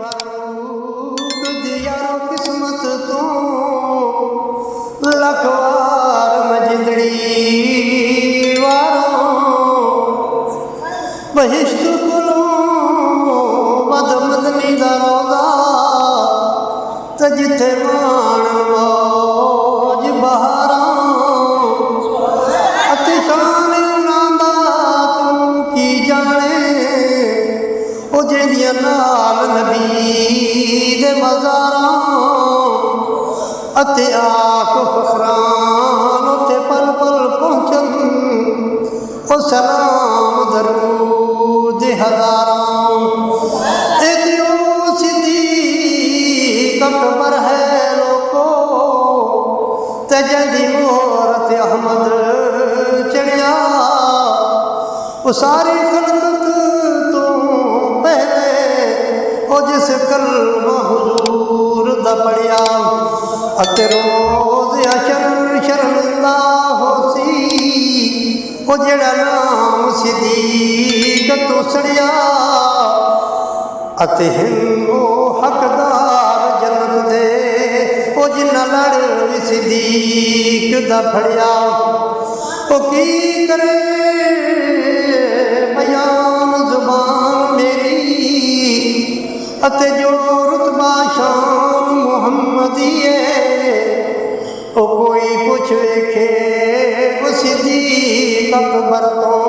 फारूक दियारो किस्मत तो लखवार मजिदड़ी वारो बहिश्त कुलो वद मदनी दा रोज़ा ते जिथे मान मौज बहारां अतिशान उन्हां तू की जाने ओ जेदियां नाल नबी दे मज़ारां अते आख फखरान उते पल पल पहुंचन ओ सलाम दरूद हज़ारां एदियो सिद्दीक़ अकबर है लोको ते जदी मोहरत अहमद चढ़िया ओ सारी खलकत तो पहले ओ जिस कलमा हुजूर दा पढ़िया अते रोज़ अशर शर्मिंदा होसी ओ जेड़ा नाम सिद्दीक़ तो सड़िया अते हिन ओ हकदार जन्नत दे ओ जिन्ना लड़ सिद्दीक़ दा फड़िया ओ की करे बयान जुबान मेरी अते जो रुतबा शान मुहम्मदी ओ कोई पुछ वेखे वो सिद्दीक़ अकबर तो